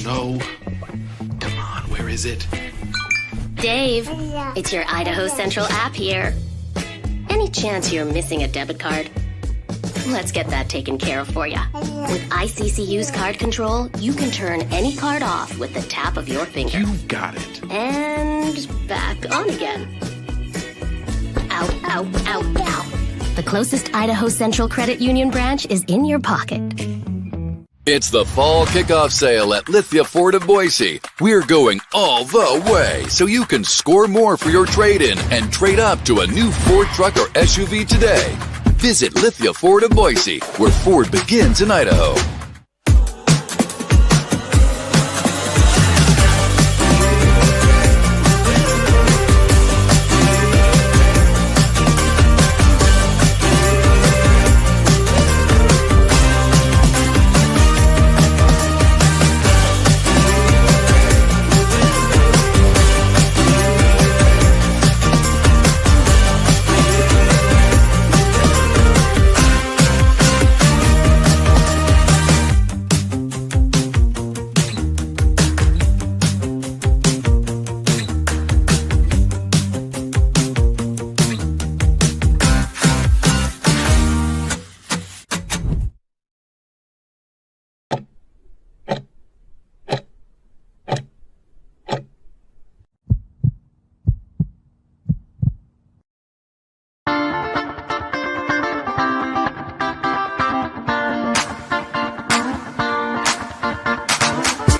No. Come on, where is it? Dave, it's your Idaho Central app here. Any chance you're missing a debit card? Let's get that taken care of for you. With ICCU's card control, you can turn any card off with the tap of your finger. You got it. And back on again. Out, out, out, out. The closest Idaho Central Credit Union branch is in your pocket. It's the fall kickoff sale at Lithia Ford of Boise. We're going all the way so you can score more for your trade-in and trade up to a new Ford truck or SUV today. Visit Lithia Ford of Boise, where Ford begins in Idaho.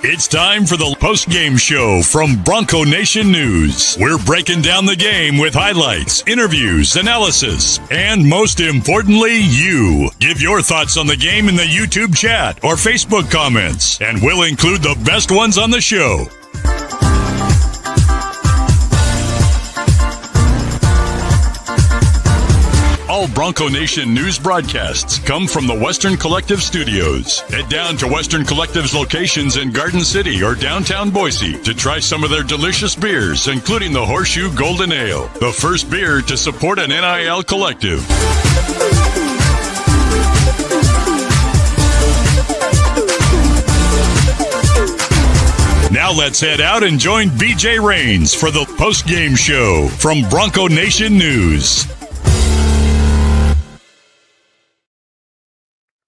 It's time for the Postgame Show from Bronco Nation News. We're breaking down the game with highlights, interviews, analysis, and most importantly, you. Give your thoughts on the game in the YouTube chat or Facebook comments, and we'll include the best ones on the show. All Bronco Nation news broadcasts come from the Western Collective Studios. Head down to Western Collective's locations in Garden City or downtown Boise to try some of their delicious beers, including the Horseshoe Golden Ale, the first beer to support an NIL collective. Now let's head out and join BJ Rains for the Postgame Show from Bronco Nation News.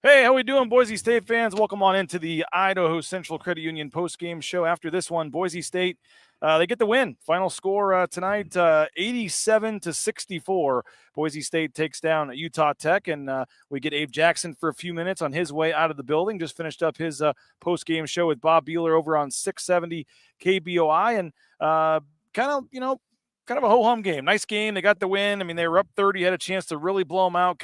Hey, how we doing, Boise State fans? Welcome on into the Idaho Central Credit Union post-game show. After this one, Boise State, they get the win. Final score tonight, 87-64. Boise State takes down Utah Tech, and we get Abe Jackson for a few minutes on his way out of the building. Just finished up his post-game show with Bob Beeler over on 670 KBOI, and kind of a ho-hum game. Nice game. They got the win. I mean, they were up 30, had a chance to really blow them out,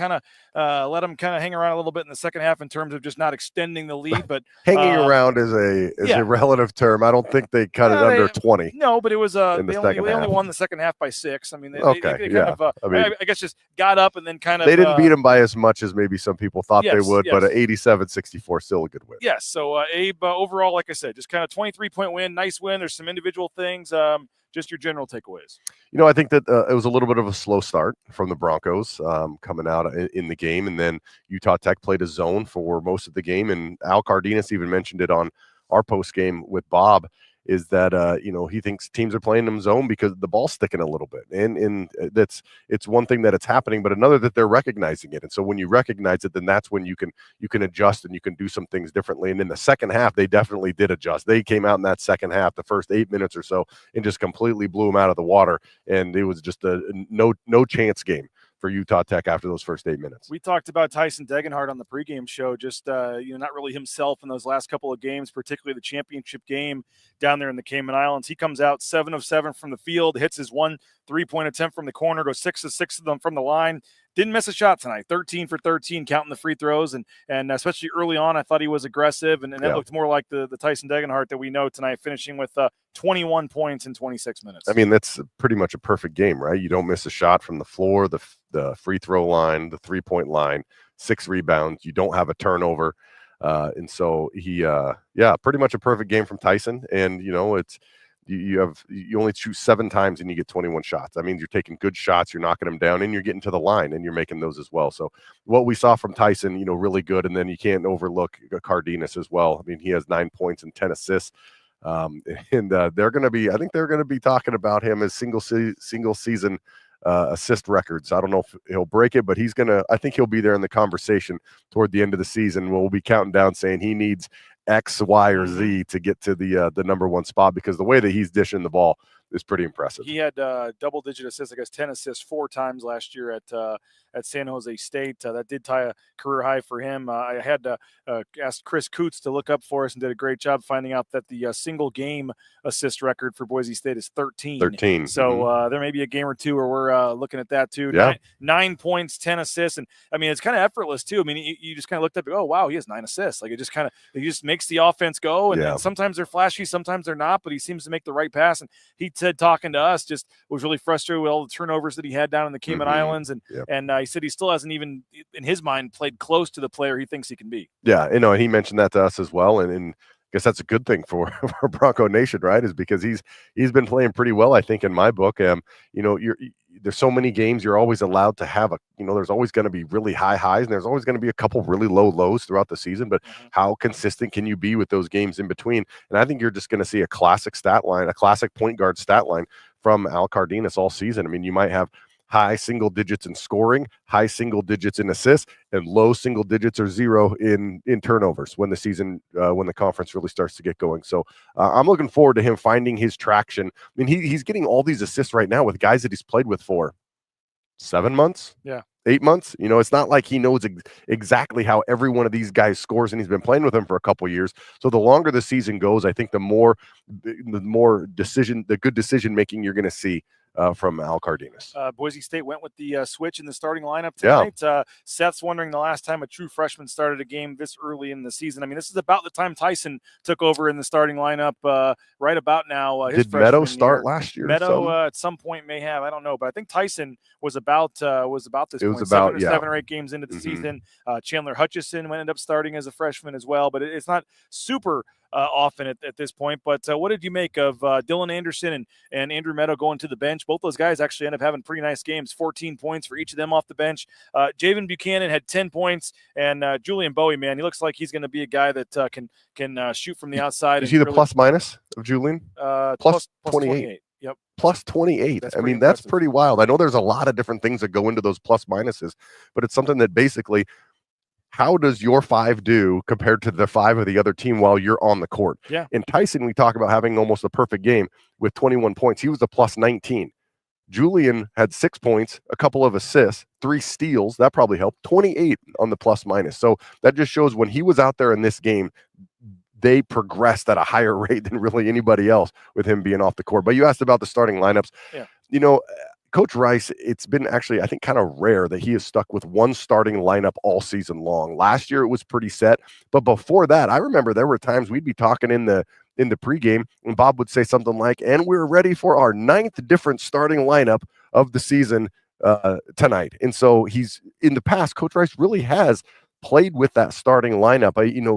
let them kind of hang around a little bit in the second half in terms of just not extending the lead. But hanging around is a relative term. I don't think they cut it under 20. No, but it was they only won the second half by 6. I mean, they kind of I guess just got up and then kind of they didn't beat them by as much as maybe some people thought they would, but 87-64 still a good win. Yes. So Abe, overall, like I said, just kind of 23-point win, nice win. There's some individual things. Just your general takeaways. I think that it was a little bit of a slow start from the Broncos coming out in the game, and then Utah Tech played a zone for most of the game, and Al Cardenas even mentioned it on our post game with Bob, is that he thinks teams are playing them zone because the ball's sticking a little bit, and it's one thing that it's happening, but another that they're recognizing it. And so when you recognize it, then that's when you can adjust and you can do some things differently. And in the second half, they definitely did adjust. They came out in that second half, the first 8 minutes or so, and just completely blew them out of the water. And it was just a no chance game for Utah Tech after those first 8 minutes. We talked about Tyson Degenhardt on the pregame show, just not really himself in those last couple of games, particularly the championship game down there in the Cayman Islands. He comes out 7 of 7 from the field, hits his 1 3-point attempt from the corner, goes 6 of 6 of them from the line. Didn't miss a shot tonight, 13 for 13, counting the free throws. And especially early on, I thought he was aggressive, and that looked more like the Tyson Degenhardt that we know tonight, finishing with 21 points in 26 minutes. I mean, that's pretty much a perfect game, right? You don't miss a shot from the floor, the free throw line, the 3-point line, 6 rebounds. You don't have a turnover. And so he, pretty much a perfect game from Tyson. And, you only shoot 7 times and you get 21 shots. That means you're taking good shots, you're knocking them down, and you're getting to the line and you're making those as well. So what we saw from Tyson, really good. And then you can't overlook Cardenas as well. I mean, he has 9 points and 10 assists. They're going to be, I think they're going to be talking about him as single season assist records. I don't know if he'll break it, but I think he'll be there in the conversation toward the end of the season. We'll be counting down saying he needs X, Y, or Z to get to the number 1 spot, because the way that he's dishing the ball is pretty impressive. He had double-digit assists, I guess 10 assists 4 times last year at San Jose State. That did tie a career high for him. I had to ask Chris Coots to look up for us and did a great job finding out that the single game assist record for Boise State is 13. 13. So there may be a game or two where we're looking at that too. Yeah. 9 points, 10 assists. And I mean, it's kind of effortless too. I mean, you just kind of looked up and oh, wow, he has 9 assists. Like it just makes the offense go. And sometimes they're flashy, sometimes they're not, but he seems to make the right pass. And he said, talking to us, just was really frustrated with all the turnovers that he had down in the Cayman Islands. And he said he still hasn't even, in his mind, played close to the player he thinks he can be. Yeah, and he mentioned that to us as well. And I guess that's a good thing for Bronco Nation, right? Is because he's been playing pretty well, I think, in my book. There's so many games you're always allowed to have there's always going to be really high highs and there's always going to be a couple really low lows throughout the season. But how consistent can you be with those games in between? And I think you're just going to see a classic stat line, a classic point guard stat line from Al Cardenas all season. I mean, you might have high single digits in scoring, high single digits in assists, and low single digits or 0 in turnovers when the season, when the conference really starts to get going. So I'm looking forward to him finding his traction. I mean, he's getting all these assists right now with guys that he's played with for 7 months. 8 months. It's not like he knows exactly how every one of these guys scores, and he's been playing with them for a couple years. So the longer the season goes, I think the good decision making you're going to see from Al Cardenas. Boise State went with the switch in the starting lineup tonight. Seth's wondering the last time a true freshman started a game this early in the season. I mean, this is about the time Tyson took over in the starting lineup, right about now. Did Meadow start last year? Meadow at some point may have. I don't know, but I think Tyson was about this it point. Was about 7 or 8 games into the season. Chandler Hutchison ended up starting as a freshman as well, but it's not super often at this point. But what did you make of Dylan Anderson and Andrew Meadow going to the bench? Both those guys actually end up having pretty nice games, 14 points for each of them off the bench. Javen Buchanan had 10 points, and Julian Bowie, man, he looks like he's going to be a guy that can shoot from the outside. You see the really plus minus of Julian? Plus 28. Yep. Plus 28. That's pretty wild. I know there's a lot of different things that go into those plus minuses, but it's something that basically, how does your 5 do compared to the 5 of the other team while you're on the court? Yeah. In Tyson, we talk about having almost a perfect game with 21 points. He was a plus 19. Julian had 6 points, a couple of assists, 3 steals. That probably helped. 28 on the plus minus. So that just shows when he was out there in this game, they progressed at a higher rate than really anybody else with him being off the court. But you asked about the starting lineups. Yeah. Coach Rice, it's been actually, I think, kind of rare that he is stuck with one starting lineup all season long. Last year, it was pretty set. But before that, I remember there were times we'd be talking in the pregame, and Bob would say something like, and we're ready for our 9th different starting lineup of the season tonight. And so in the past, Coach Rice really has played with that starting lineup.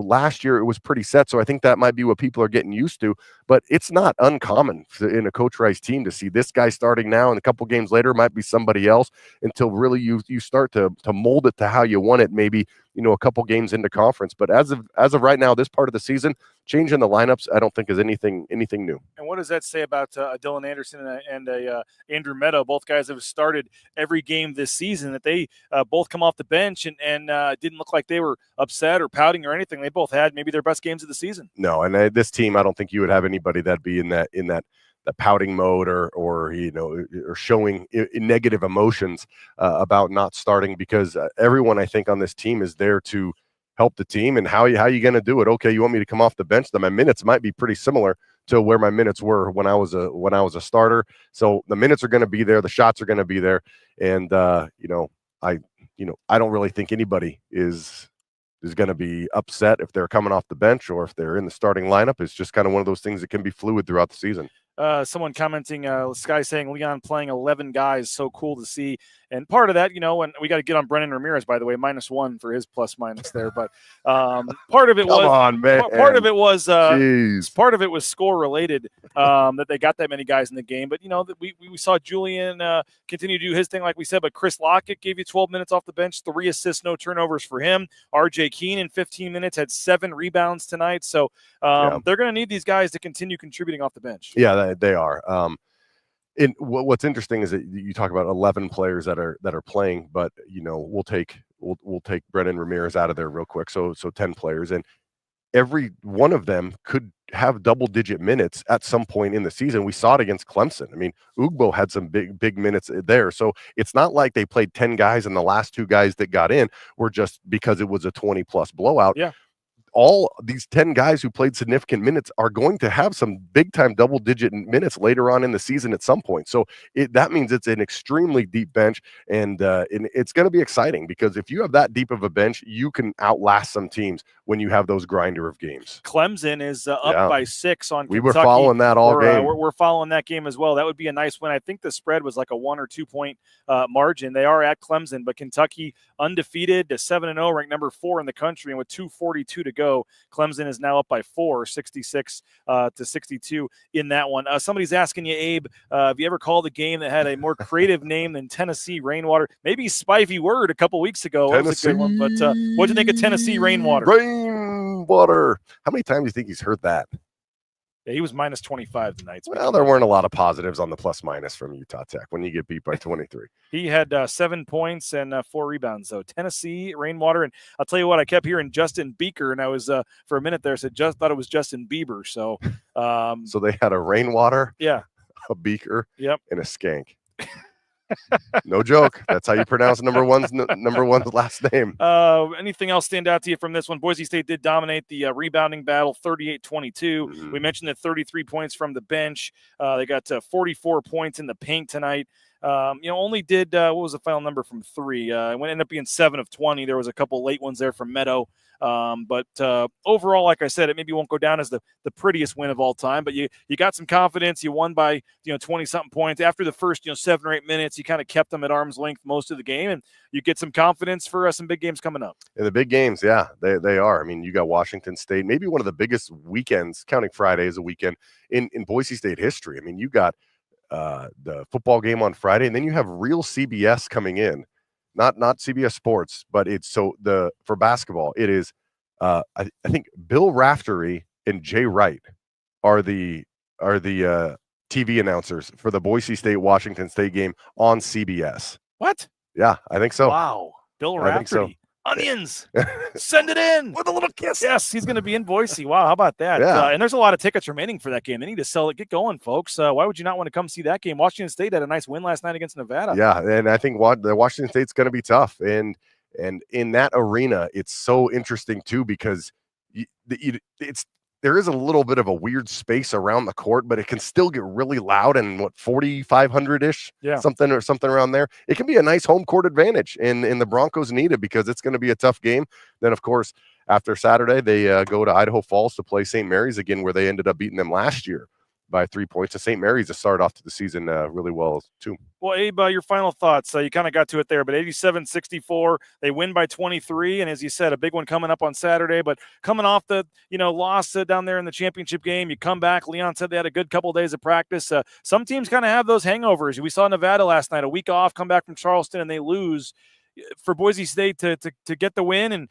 Last year it was pretty set, so I think that might be what people are getting used to. But it's not uncommon in a Coach Rice team to see this guy starting now, and a couple games later might be somebody else, until really you start to mold it to how you want it. Maybe a couple games into conference. But as of right now, this part of the season, changing the lineups, I don't think is anything new. And what does that say about Dylan Anderson and Andrew Meadow? Both guys have started every game this season. That they both come off the bench and didn't look like they were upset or pouting or anything. They both had maybe their best games of the season. No, and this team, I don't think you would have anybody that'd be in that the pouting mode or showing negative emotions about not starting, because everyone, I think, on this team is there to help the team. And how you going to do it? Okay, you want me to come off the bench? Then my minutes might be pretty similar to where my minutes were when I was a starter. So the minutes are going to be there, the shots are going to be there, and I don't really think anybody is going to be upset if they're coming off the bench or if they're in the starting lineup. It's just kind of one of those things that can be fluid throughout the season. Someone commenting, Sky saying Leon playing 11 guys, so cool to see. And part of that, when we got to get on Brennan Ramirez, by the way, -1 for his plus minus there. But part of it Come on, man. Part of it was Jeez. part of it was score related, that they got that many guys in the game. But we saw Julian continue to do his thing, like we said. But Chris Lockett gave you 12 minutes off the bench, 3 assists, no turnovers for him. RJ Keene in 15 minutes had 7 rebounds tonight. So they're going to need these guys to continue contributing off the bench. Yeah, they are. What's interesting is that you talk about 11 players that are playing, but we'll take Brennan Ramirez out of there real quick. So 10 players, and every one of them could have double-digit minutes at some point in the season. We saw it against Clemson. I mean, Ugbo had some big minutes there. So it's not like they played 10 guys and the last 2 guys that got in were just because it was a 20-plus blowout. Yeah. All these 10 guys who played significant minutes are going to have some big-time double-digit minutes later on in the season at some point. So that means it's an extremely deep bench, and it's going to be exciting because if you have that deep of a bench, you can outlast some teams when you have those grinder of games. Clemson is up by 6 on Kentucky. We were following that all game. We're following that game as well. That would be a nice win. I think the spread was like a 1 or 2 point margin. They are at Clemson, but Kentucky undefeated to 7-0, ranked number 4 in the country, and with 2:42 to go. Clemson is now up by 4, 66 to 62 in that one. Somebody's asking you, Abe, have you ever called a game that had a more creative name than Tennessee Rainwater? Maybe Spivey Word a couple weeks ago. That was a good one. But what do you think of Tennessee Rainwater? Rainwater. How many times do you think he's heard that? Yeah, he was -25 tonight. Well, there weren't a lot of positives on the plus-minus from Utah Tech when you get beat by 23. He had 7 points and 4 rebounds, though. Tennessee, Rainwater. And I'll tell you what, I kept hearing Justin Beaker, and I was, for a minute there, thought it was Justin Bieber. So so they had a Rainwater, a Beaker, and a Skank. No joke. That's how you pronounce number one's last name. Anything else stand out to you from this one? Boise State did dominate the rebounding battle, 38-22. Mm-hmm. We mentioned that 33 points from the bench. They got 44 points in the paint tonight. Only did what was the final number from 3? It ended up being 7 of 20. There was a couple late ones there from Meadow. But overall, like I said, it maybe won't go down as the prettiest win of all time, but you got some confidence. You won by 20-something points. After the first 7 or 8 minutes, you kind of kept them at arm's length most of the game, and you get some confidence for some big games coming up. In the big games, yeah, they are. I mean, you got Washington State, maybe one of the biggest weekends, counting Friday as a weekend, in Boise State history. I mean, you got the football game on Friday, and then you have real CBS coming in. Not CBS Sports, but for basketball, it is I think Bill Raftery and Jay Wright are the TV announcers for the Boise State Washington State game on CBS. What? Yeah, I think so. Wow, Bill I think so. Raftery. Onions, send it in with a little kiss. Yes, he's going to be in Boise. Wow, how about that? Yeah. And there's a lot of tickets remaining for that game. They need to sell it. Get going, folks. Why would you not want to come see that game? Washington State had a nice win last night against Nevada. Yeah, and I think the Washington State's going to be tough. And in that arena, it's so interesting too because there is a little bit of a weird space around the court, but it can still get really loud and 4,500-ish, something around there. It can be a nice home court advantage, and the Broncos need it because it's going to be a tough game. Then, of course, after Saturday, they go to Idaho Falls to play St. Mary's again, where they ended up beating them last year by 3 points. To St. Mary's to start off the season really well too. Well, Abe, your final thoughts. You kind of got to it there, but 87-64, they win by 23, and as you said, a big one coming up on Saturday. But coming off the loss down there in the championship game, you come back. Leon said they had a good couple of days of practice. Some teams kind of have those hangovers. We saw Nevada last night, a week off, come back from Charleston, and they lose. For Boise State to get the win and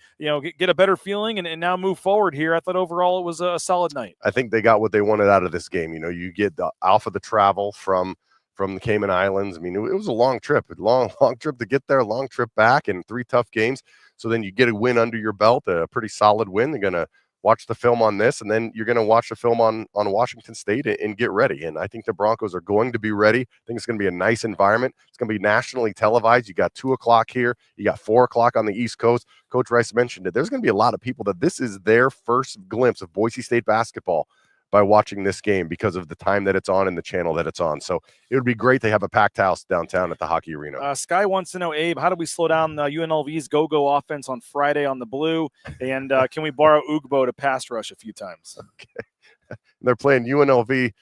get a better feeling and now move forward here, I thought overall it was a solid night. I think they got what they wanted out of this game. You get off of the travel from the Cayman Islands. I mean, it was a long trip, long trip to get there, long trip back, and 3 tough games. So then you get a win under your belt, a pretty solid win. They're gonna watch the film on this, and then you're going to watch the film on Washington State and get ready. And I think the Broncos are going to be ready. I think it's going to be a nice environment. It's going to be nationally televised. You got 2 o'clock here. You got 4 o'clock on the East Coast. Coach Rice mentioned it. There's going to be a lot of people that this is their first glimpse of Boise State basketball by watching this game because of the time that it's on and the channel that it's on. So it would be great to have a packed house downtown at the hockey arena. Sky wants to know, Abe, how do we slow down UNLV's go-go offense on Friday on the blue? And can we borrow Ugbo to pass rush a few times? Okay. They're playing UNLV.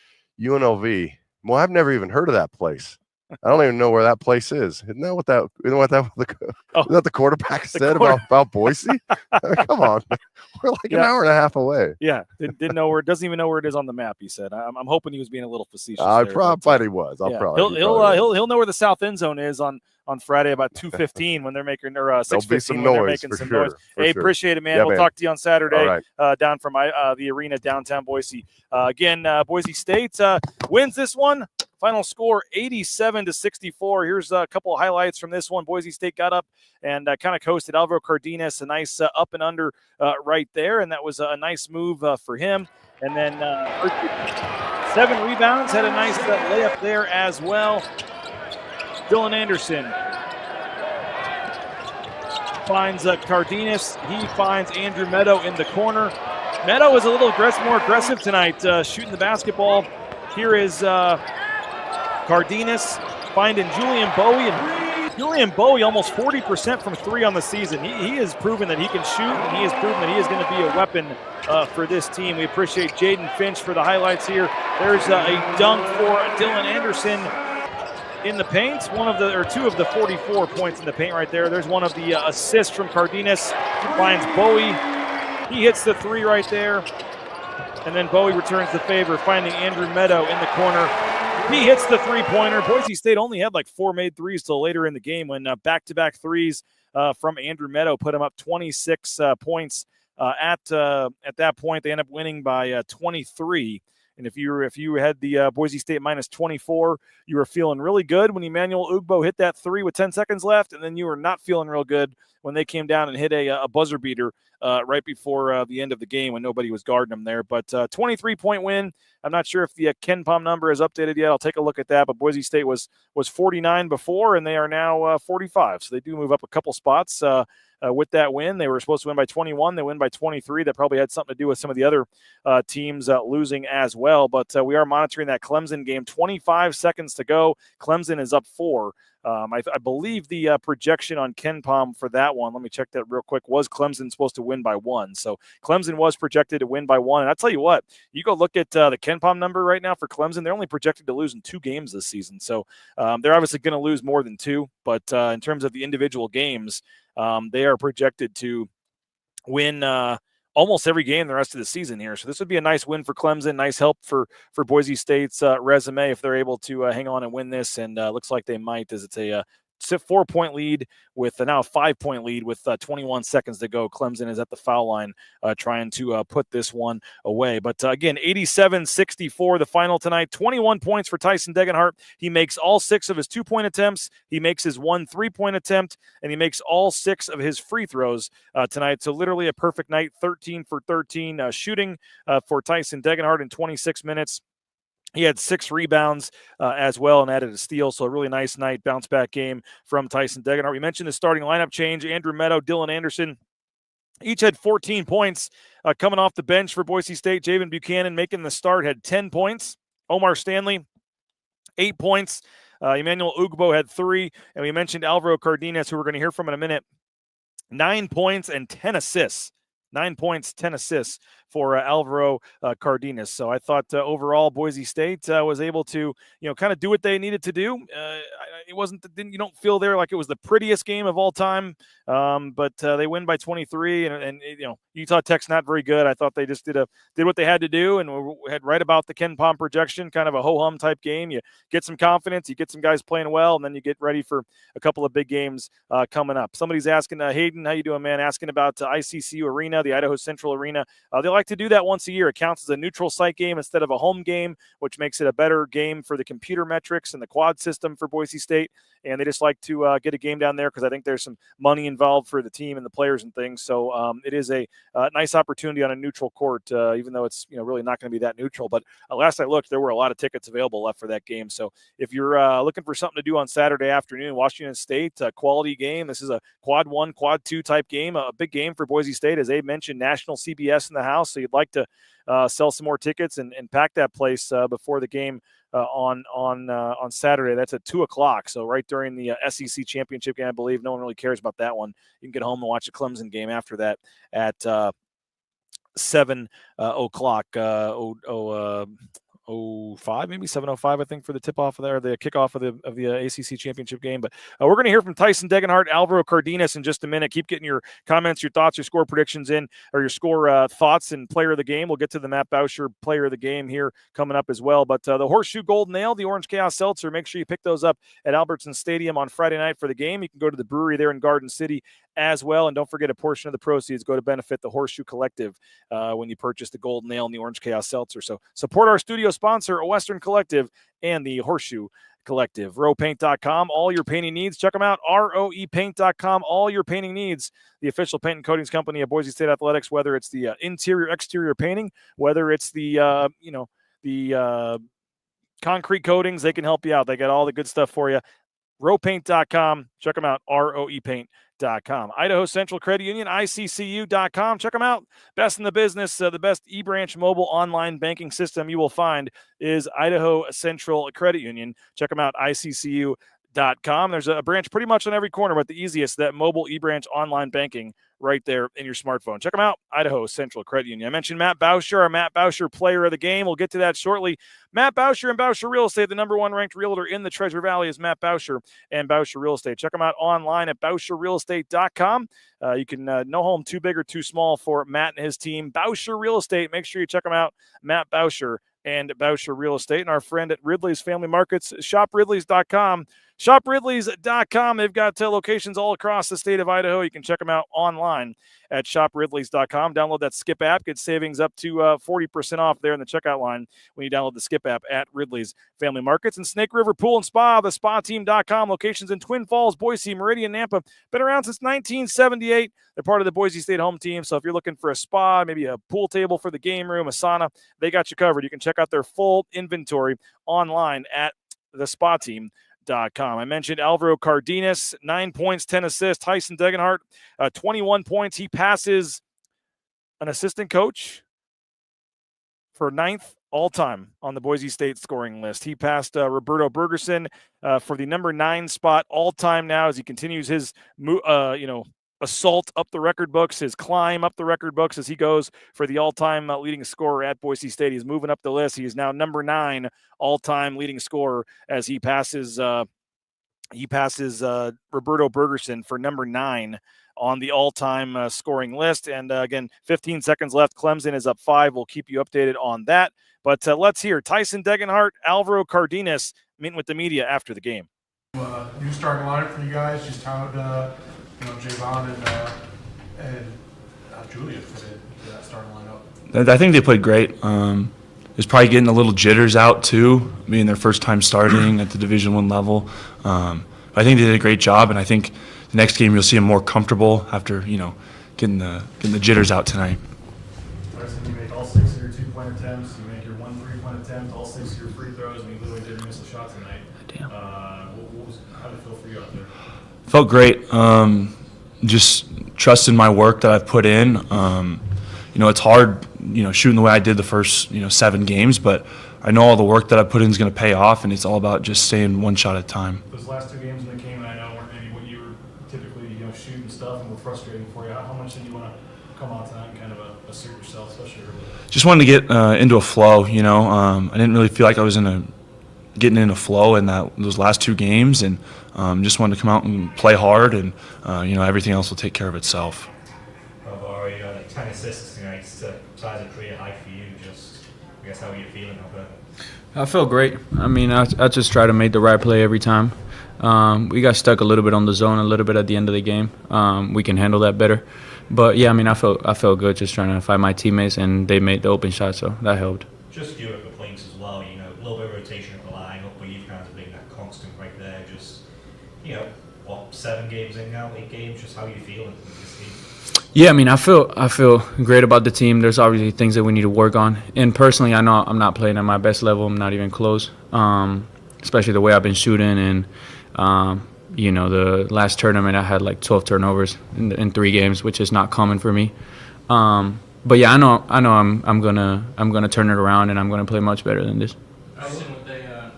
Well, I've never even heard of that place. I don't even know where that place is. Isn't that what the quarterback said about Boise? I mean, come on, we're like an hour and a half away. Yeah, didn't know where. Doesn't even know where it is on the map. He said. I'm hoping he was being a little facetious. I probably was. He'll know where the south end zone is on Friday about 2:15 when they're making, or 6:15 when they're making some noise. Hey, appreciate it, man. Yeah, we'll talk to you on Saturday right. down from the arena downtown Boise. Again, Boise State wins this one. Final score 87-64. Here's a couple of highlights from this one. Boise State got up and kind of coasted Alvaro Cardenas, a nice up and under right there, and that was a nice move for him. And then 7 rebounds, had a nice layup there as well. Dylan Anderson finds Cardenas. He finds Andrew Meadow in the corner. Meadow is a little more aggressive tonight, shooting the basketball. Here is Cardenas finding Julian Bowie, and Julian Bowie almost 40% from 3 on the season. He has proven that he can shoot, and he has proven that he is going to be a weapon for this team. We appreciate Jaden Finch for the highlights here. There's a dunk for Dylan Anderson in the paint. 2 of the 44 points in the paint right there. There's one of the assists from Cardenas. He finds Bowie. He hits the 3 right there. And then Bowie returns the favor, finding Andrew Meadow in the corner. He hits the 3-pointer. Boise State only had like 4 made threes till later in the game when back-to-back threes from Andrew Meadow put him up 26 points. At that point, they end up winning by 23. And if you had the Boise State minus 24, you were feeling really good when Emmanuel Ugbo hit that 3 with 10 seconds left, and then you were not feeling real good when they came down and hit a buzzer beater right before the end of the game when nobody was guarding them there. But 23-point win. I'm not sure if the Ken Pom number is updated yet. I'll take a look at that. But Boise State was 49 before, and they are now 45. So they do move up a couple spots. With that win, they were supposed to win by 21. They win by 23. That probably had something to do with some of the other teams losing as well. But we are monitoring that Clemson game. 25 seconds to go. Clemson is up 4. I believe the projection on Ken Pom for that one, let me check that real quick, was Clemson supposed to win by 1. So Clemson was projected to win by 1. And I'll tell you what, you go look at the Ken Pom number right now for Clemson, they're only projected to lose in 2 games this season. So they're obviously going to lose more than 2. But in terms of the individual games, they are projected to win almost every game the rest of the season here. So this would be a nice win for Clemson, nice help for Boise State's resume if they're able to hang on and win this. And looks like they might, as it's a 4-point lead with now a 5-point lead with 21 seconds to go. Clemson is at the foul line trying to put this one away. But again, 87-64 the final tonight. 21 points for Tyson Degenhart. He makes all 6 of his 2-point attempts. He makes his 1 3-point attempt, and he makes all 6 of his free throws tonight. So literally a perfect night, 13 for 13 shooting for Tyson Degenhart in 26 minutes. He had 6 rebounds as well and added a steal. So a really nice night, bounce back game from Tyson Degenhart. We mentioned the starting lineup change. Andrew Meadow, Dylan Anderson, each had 14 points coming off the bench for Boise State. Javen Buchanan making the start had 10 points. Omar Stanley, 8 points. Emmanuel Ugbo had 3. And we mentioned Alvaro Cardenas, who we're going to hear from in a minute, 9 points and 10 assists. 9 points, 10 assists for Alvaro Cardenas. So I thought overall Boise State was able to, kind of do what they needed to do. You don't feel there like it was the prettiest game of all time, but they win by 23. And Utah Tech's not very good. I thought they just did what they had to do, and we had right about the Ken Pom projection, kind of a ho-hum type game. You get some confidence, you get some guys playing well, and then you get ready for a couple of big games coming up. Somebody's asking, Hayden, how you doing, man? Asking about ICCU Arena, the Idaho Central Arena. They like to do that once a year. It counts as a neutral site game instead of a home game, which makes it a better game for the computer metrics and the quad system for Boise State. And they just like to get a game down there because I think there's some money involved for the team and the players and things. So it is a nice opportunity on a neutral court, even though it's really not going to be that neutral. But last I looked, there were a lot of tickets available left for that game. So if you're looking for something to do on Saturday afternoon, Washington State, quality game. This is a quad 1, quad 2 type game, a big game for Boise State. As Abe mentioned, national CBS in the house. So you'd like to sell some more tickets and pack that place before the game on Saturday. That's at 2:00. So right during the SEC championship game, I believe. No one really cares about that one. You can get home and watch the Clemson game after that at 7:00. 7:05, maybe 7:05, I think, for the tip-off there, the kickoff of the ACC championship game. But we're going to hear from Tyson Degenhart, Alvaro Cardenas in just a minute. Keep getting your comments, your thoughts, your score predictions in, or your score thoughts and player of the game. We'll get to the Matt Boucher player of the game here coming up as well. But the Horseshoe Golden Ale, the Orange Chaos Seltzer, make sure you pick those up at Albertson Stadium on Friday night for the game. You can go to the brewery there in Garden City as well. And don't forget, a portion of the proceeds go to benefit the Horseshoe Collective when you purchase the Golden Ale and the Orange Chaos Seltzer. So support our studio sponsor, Western Collective, and the Horseshoe Collective. RoePaint.com, all your painting needs. Check them out, ROEPaint.com, all your painting needs. The official paint and coatings company of Boise State Athletics, whether it's the interior, exterior painting, whether it's the, concrete coatings, they can help you out. They got all the good stuff for you. RoePaint.com. Check them out, ROEPaint.com. Idaho Central Credit Union, ICCU.com. Check them out. Best in the business, the best eBranch mobile online banking system you will find is Idaho Central Credit Union. Check them out, ICCU.com. There's a branch pretty much on every corner, but the easiest, that mobile eBranch online banking right there in your smartphone. Check them out, Idaho Central Credit Union. I mentioned Matt Boucher, our Matt Boucher player of the game. We'll get to that shortly. Matt Boucher and Boucher Real Estate, the #1 ranked realtor in the Treasure Valley is Matt Boucher and Boucher Real Estate. Check them out online at BoucherRealEstate.com. You can no home too big or too small for Matt and his team. Boucher Real Estate, make sure you check them out, Matt Boucher and Boucher Real Estate. And our friend at Ridley's Family Markets, ShopRidleys.com. ShopRidleys.com. They've got locations all across the state of Idaho. You can check them out online at ShopRidleys.com. Download that Skip app. Get savings up to 40% off there in the checkout line when you download the Skip app at Ridley's Family Markets. And Snake River Pool and Spa, thespateam.com. Locations in Twin Falls, Boise, Meridian, Nampa. Been around since 1978. They're part of the Boise State home team. So if you're looking for a spa, maybe a pool table for the game room, a sauna, they got you covered. You can check out their full inventory online at thespateam.com. I mentioned Alvaro Cardenas, 9 points, 10 assists. Tyson Degenhart, 21 points. He passes an assistant coach for 9th all-time on the Boise State scoring list. He passed Roberto Bergerson for the #9 spot all-time now as he continues his assault up the record books, his climb up the record books as he goes for the all-time leading scorer at Boise State. He's moving up the list. He is now #9 all-time leading scorer as he passes Roberto Bergerson for #9 on the all-time scoring list. And again, 15 seconds left. Clemson is up 5. We'll keep you updated on that. But let's hear Tyson Degenhart, Alvaro Cardenas meeting with the media after the game. New starting lineup for you guys. Just how Javon and Julia fit into that starting lineup. I think they played great. It's probably getting a little jitters out too, being their first time starting at the Division I level. I think they did a great job, and I think the next game you'll see them more comfortable after getting the jitters out tonight. You make all 6 of your 2-point attempts. You make your 1 3-point attempt, all 6 of your free throws, and you literally didn't miss a shot tonight. Damn. How did it feel for you out there? Felt great. Just trusting my work that I've put in. It's hard, shooting the way I did the first, 7 games, but I know all the work that I put in is going to pay off, and it's all about just staying one shot at a time. Those last 2 games when they came, I know weren't maybe what you were typically, shooting stuff and were frustrating for you. How much did you want to come out tonight and kind of assert yourself, especially early? Just wanted to get into a flow. I didn't really feel like I was getting in a flow in those last 2 games, and just wanted to come out and play hard, and everything else will take care of itself. Alvaro, you had 10 assists tonight. It's a size of career high for you. I guess how are you feeling out there? I felt great. I mean, I just try to make the right play every time. We got stuck a little bit on the zone a little bit at the end of the game. We can handle that better. But yeah, I mean, I felt good just trying to find my teammates, and they made the open shot, so that helped. Just fewer complaints as well. A little bit of rotation of the lineup, but you've kind of been that constant right there. Just 7 games in now, 8 games. Just how are you feeling with this team? Yeah, I mean, I feel great about the team. There's obviously things that we need to work on. And personally, I know I'm not playing at my best level. I'm not even close, especially the way I've been shooting. And, the last tournament I had like 12 turnovers in 3 games, which is not common for me. But yeah, I know I'm gonna turn it around, and I'm gonna play much better than this. With a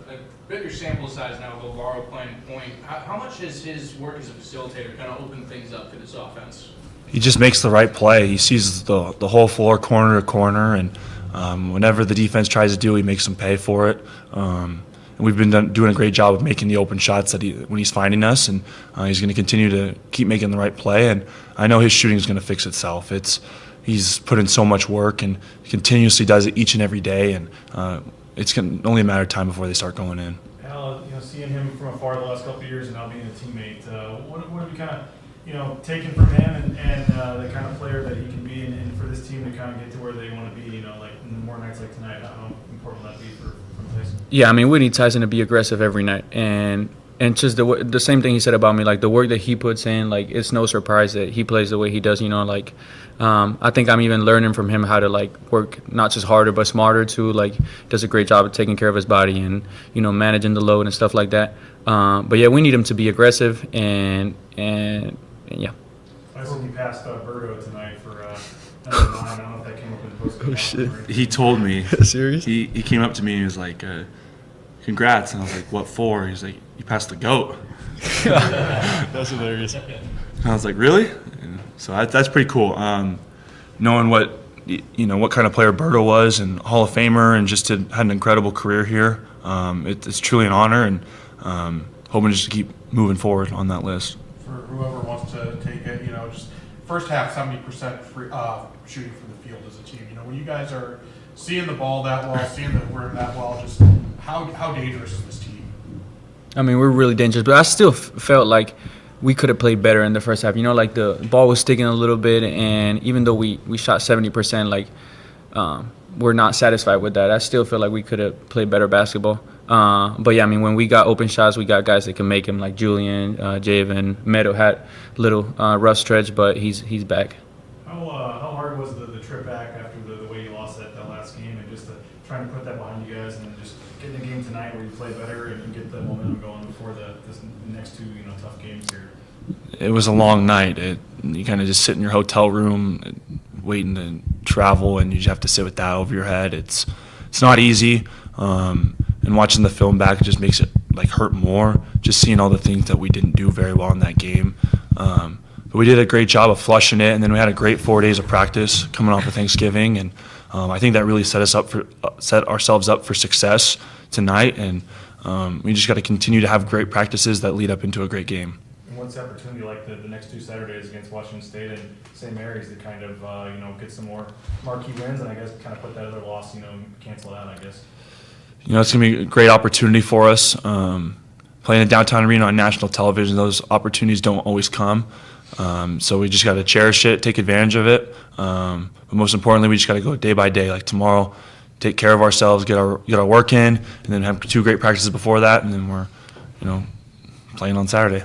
bigger sample size now of Alvaro playing point, how much has his work as a facilitator kind of opened things up to this offense? He just makes the right play. He sees the whole floor, corner to corner, and Whenever the defense tries to do, he makes them pay for it. And we've been doing a great job of making the open shots that when he's finding us, and he's going to continue to keep making the right play. And I know his shooting is going to fix itself. He's put in so much work and continuously does it each and every day, and it's only a matter of time before they start going in. Al, seeing him from afar the last couple of years and now being a teammate, what have you kind of, taken from him and the kind of player that he can be, and for this team to kind of get to where they want to be, like in more nights like tonight, how important will that be for Tyson? Yeah, I mean, we need Tyson to be aggressive every night, and just the same thing he said about me, like the work that he puts in, like it's no surprise that he plays the way he does. I think I'm even learning from him how to work not just harder but smarter too. Does a great job of taking care of his body and managing the load and stuff like that. But yeah, we need him to be aggressive and yeah. I saw you passed Berto tonight for number 9. I don't know if that came up in the post. Oh shit! He told me. Serious? He came up to me and he was like, "Congrats!" And I was like, "What for?" He's like, "You passed the GOAT." That's hilarious. And I was like, "Really?" And so that's pretty cool. Knowing what kind of player Berto was, and Hall of Famer, and just had an incredible career here. It's truly an honor, and hoping just to keep moving forward on that list. For whoever wants to take it, just first half 70% shooting from the field as a team. When you guys are seeing the ball that well, seeing the rim that well, just how dangerous is this team? I mean, we're really dangerous, but I still felt like we could have played better in the first half. The ball was sticking a little bit, and even though we shot 70%, we're not satisfied with that. I still feel like we could have played better basketball. But yeah, I mean, when we got open shots, we got guys that can make them, like Julian, Javen. Meadow had a little rough stretch, but he's back. How hard was the trip back after the way you lost that last game, and just trying to put that behind you guys, and then just getting a game tonight where you play better and get the momentum going before the next 2 tough games here? It was a long night. You kind of just sit in your hotel room waiting to travel, and you just have to sit with that over your head. It's not easy. And watching the film back, it just makes it hurt more. Just seeing all the things that we didn't do very well in that game. But we did a great job of flushing it, and then we had a great 4 days of practice coming off of Thanksgiving, and I think that really set ourselves up for success tonight. And we just got to continue to have great practices that lead up into a great game. And what's the opportunity like the next 2 Saturdays against Washington State and St. Mary's to kind of get some more marquee wins, and I guess kind of put that other loss cancel out, I guess? It's going to be a great opportunity for us. Playing in downtown arena on national television, those opportunities don't always come. So we just got to cherish it, take advantage of it. But most importantly, we just got to go day by day. Like tomorrow, take care of ourselves, get our work in, and then have 2 great practices before that, and then we're, playing on Saturday.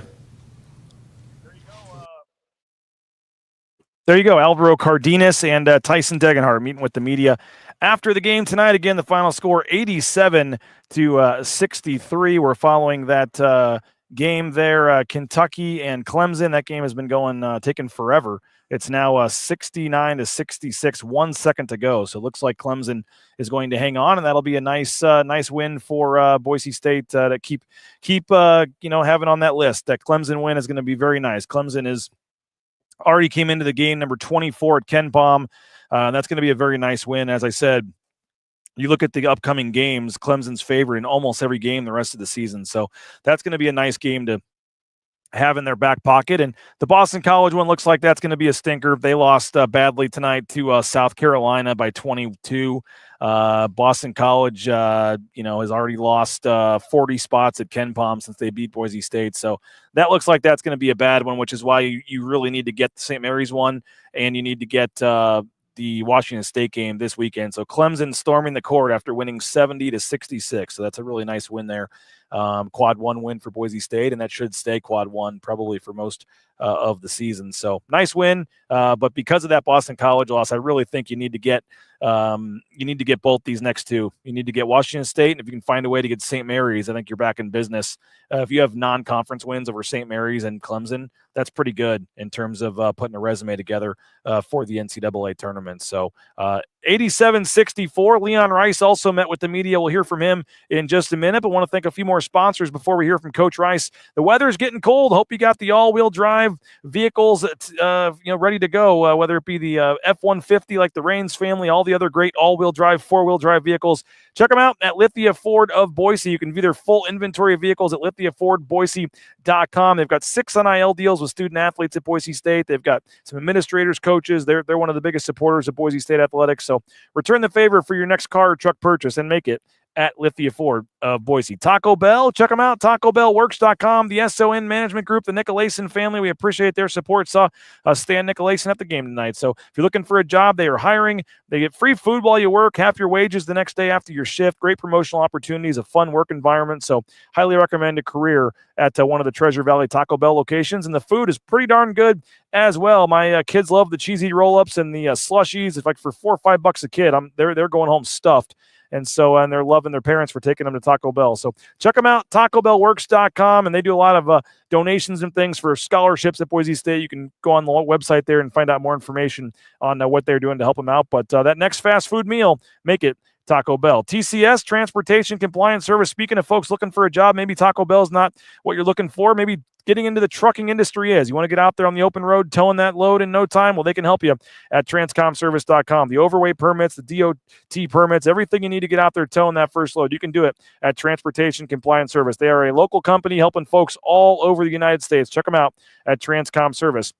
There you go, Alvaro Cardenas and Tyson Degenhart meeting with the media after the game tonight. Again, the final score 87-63. We're following that game there, Kentucky and Clemson. That game has been taking forever. It's now 69-66, 1 second to go. So it looks like Clemson is going to hang on, and that'll be a nice win for Boise State to keep having on that list. That Clemson win is going to be very nice. Clemson is already came into the game number 24 at Ken Palm. That's going to be a very nice win. As I said, you look at the upcoming games, Clemson's favorite in almost every game the rest of the season. So that's going to be a nice game to have in their back pocket. And the Boston College one looks like that's going to be a stinker. They lost badly tonight to South Carolina by 22. Boston College, has already lost 40 spots at Ken Palm since they beat Boise State. So that looks like that's going to be a bad one, which is why you really need to get the St. Mary's one, and you need to get the Washington State game this weekend. So Clemson storming the court after winning 70-66. So that's a really nice win there. Quad 1 win for Boise State, and that should stay quad 1 probably for most of the season. So nice win. But because of that Boston College loss, I really think you need to get both these next 2. You need to get Washington State, and if you can find a way to get St. Mary's, I think you're back in business. If you have non-conference wins over St. Mary's and Clemson, that's pretty good in terms of putting a resume together for the NCAA tournament. So 87-64. Leon Rice also met with the media. We'll hear from him in just a minute, but want to thank a few more sponsors before we hear from Coach Rice. The weather's getting cold. Hope you got the all-wheel drive vehicles ready to go, whether it be the F-150 like the Rains family, all the other great all-wheel drive, four-wheel drive vehicles. Check them out at Lithia Ford of Boise. You can view their full inventory of vehicles at lithiafordboise.com. They've got 6 NIL deals with student athletes at Boise State. They've got some administrators, coaches. They're one of the biggest supporters of Boise State athletics. So return the favor for your next car or truck purchase and make it at Lithia Ford of Boise. Taco Bell, check them out, TacoBellWorks.com, the SON Management Group, the Nicolason family. We appreciate their support. Saw Stan Nicolason at the game tonight. So if you're looking for a job, they are hiring. They get free food while you work, half your wages the next day after your shift, great promotional opportunities, a fun work environment. So highly recommend a career at one of the Treasure Valley Taco Bell locations. And the food is pretty darn good as well. My kids love the cheesy roll-ups and the slushies. It's like for $4 or $5 a kid. They're going home stuffed. And they're loving their parents for taking them to Taco Bell. So check them out, TacoBellWorks.com, and they do a lot of donations and things for scholarships at Boise State. You can go on the website there and find out more information on what they're doing to help them out. But that next fast food meal, make it Taco Bell. TCS, Transportation Compliance Service. Speaking of folks looking for a job, maybe Taco Bell's not what you're looking for. Maybe getting into the trucking industry is. You want to get out there on the open road, towing that load in no time? Well, they can help you at transcomservice.com. The overweight permits, the DOT permits, everything you need to get out there towing that first load, you can do it at Transportation Compliance Service. They are a local company helping folks all over the United States. Check them out at transcomservice.com.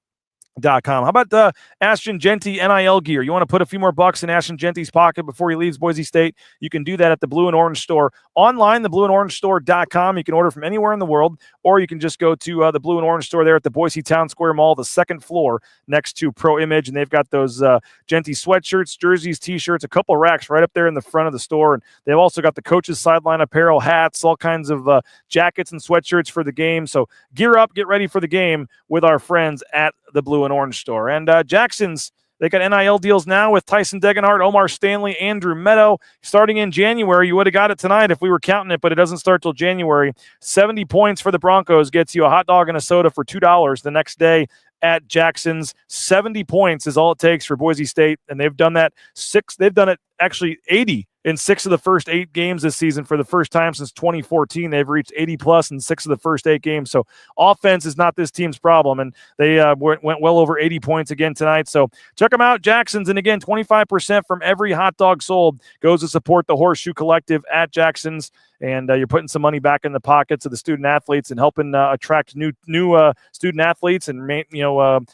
How about Ashton Genty NIL gear? You want to put a few more bucks in Ashton Genty's pocket before he leaves Boise State? You can do that at the Blue and Orange Store. Online, theblueandorangestore.com. You can order from anywhere in the world, or you can just go to the Blue and Orange Store there at the Boise Town Square Mall, the second floor next to Pro Image, and they've got those Genty sweatshirts, jerseys, T-shirts, a couple racks right up there in the front of the store, and they've also got the coaches' sideline apparel, hats, all kinds of jackets and sweatshirts for the game. So gear up, get ready for the game with our friends at the Blue and Orange Store. And Jackson's, they got NIL deals now with Tyson Degenhardt, Omar Stanley, Andrew Meadow. Starting in January, you would have got it tonight if we were counting it, but it doesn't start till January. 70 points for the Broncos gets you a hot dog and a soda for $2 the next day at Jackson's. 70 points is all it takes for Boise State, and they've done that they've done it actually 80 in 6 of the first 8 games this season. For the first time since 2014, they've reached 80-plus in 6 of the first 8 games. So offense is not this team's problem, and they went well over 80 points again tonight. So check them out, Jackson's. And again, 25% from every hot dog sold goes to support the Horseshoe Collective at Jackson's. And you're putting some money back in the pockets of the student athletes and helping attract new student athletes and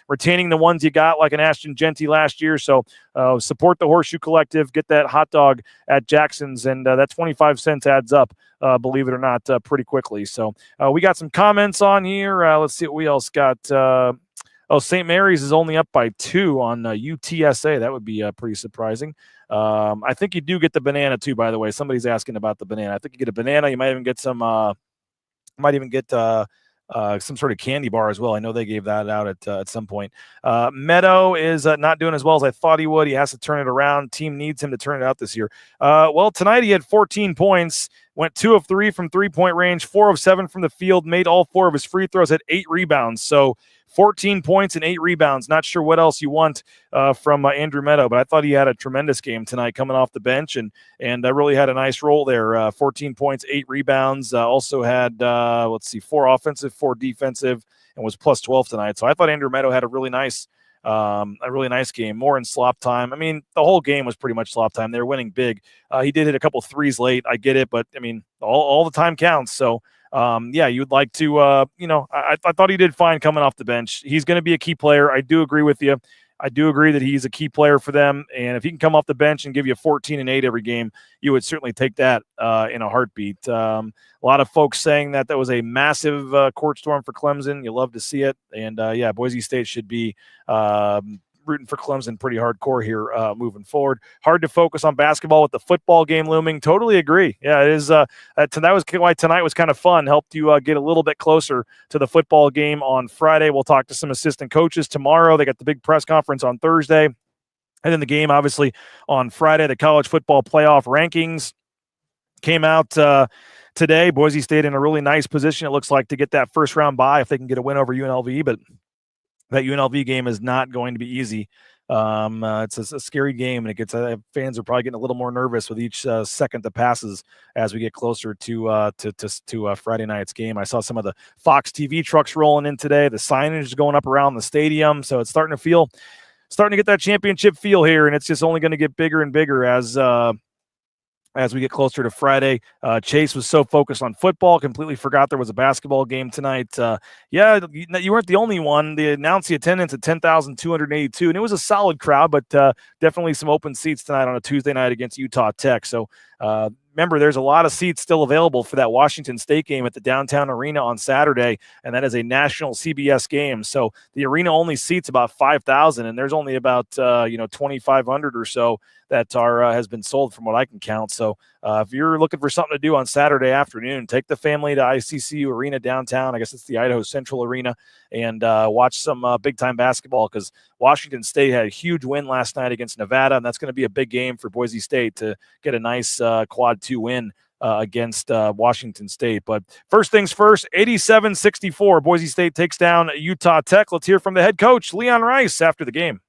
retaining the ones you got, like an Ashton Genty last year. So support the Horseshoe Collective, get that hot dog at Jackson's, and that 25 cents adds up, believe it or not, pretty quickly. So we got some comments on here. Let's see what we else got. St. Mary's is only up by 2 on UTSA. That would be pretty surprising. I think you do get the banana too, by the way. Somebody's asking about the banana. I think you get a banana. You might even get some some sort of candy bar as well. I know they gave that out at some point. Meadow is not doing as well as I thought he would. He has to turn it around. Team needs him to turn it out this year. Well, tonight he had 14 points, went 2 of 3 from three-point range, 4 of 7 from the field, made all 4 of his free throws, had 8 rebounds. So 14 points and 8 rebounds. Not sure what else you want from Andrew Meadow, but I thought he had a tremendous game tonight coming off the bench and really had a nice role there. 14 points, 8 rebounds. Also had, 4 offensive, 4 defensive, and was plus 12 tonight. So I thought Andrew Meadow had a really nice game, more in slop time. I mean, the whole game was pretty much slop time. They were winning big. He did hit a couple threes late. I get it, but I mean, all the time counts. So you'd like to, I thought he did fine coming off the bench. He's going to be a key player. I do agree with you. I do agree that he's a key player for them. And if he can come off the bench and give you 14 and 8 every game, you would certainly take that in a heartbeat. A lot of folks saying that was a massive court storm for Clemson. You love to see it. And Boise State should be rooting for Clemson pretty hardcore here moving forward. Hard to focus on basketball with the football game looming. Totally agree. Yeah, it is. That was why tonight was kind of fun. Helped you get a little bit closer to the football game on Friday. We'll talk to some assistant coaches tomorrow. They got the big press conference on Thursday. And then the game, obviously, on Friday. The college football playoff rankings came out today. Boise State in a really nice position, it looks like, to get that first-round bye if they can get a win over UNLV, but that UNLV game is not going to be easy It's a scary game, and it gets fans are probably getting a little more nervous with each second that passes as we get closer to Friday night's game. I saw some of the Fox TV trucks rolling in today. The signage is going up around the stadium, so it's starting to get that championship feel here, and it's just only going to get bigger and bigger as we get closer to Friday. Chase was so focused on football, completely forgot there was a basketball game tonight. Yeah, you weren't the only one. They announced the attendance at 10,282, and it was a solid crowd, but definitely some open seats tonight on a Tuesday night against Utah Tech. So remember, there's a lot of seats still available for that Washington State game at the downtown arena on Saturday, and that is a national CBS game. So the arena only seats about 5,000, and there's only about 2,500 or so that has been sold from what I can count. So if you're looking for something to do on Saturday afternoon, take the family to ICCU Arena downtown. I guess it's the Idaho Central Arena, and watch some big-time basketball, because Washington State had a huge win last night against Nevada, and that's going to be a big game for Boise State to get a nice quad 2 win against Washington State. But first things first, 87-64, Boise State takes down Utah Tech. Let's hear from the head coach, Leon Rice, after the game.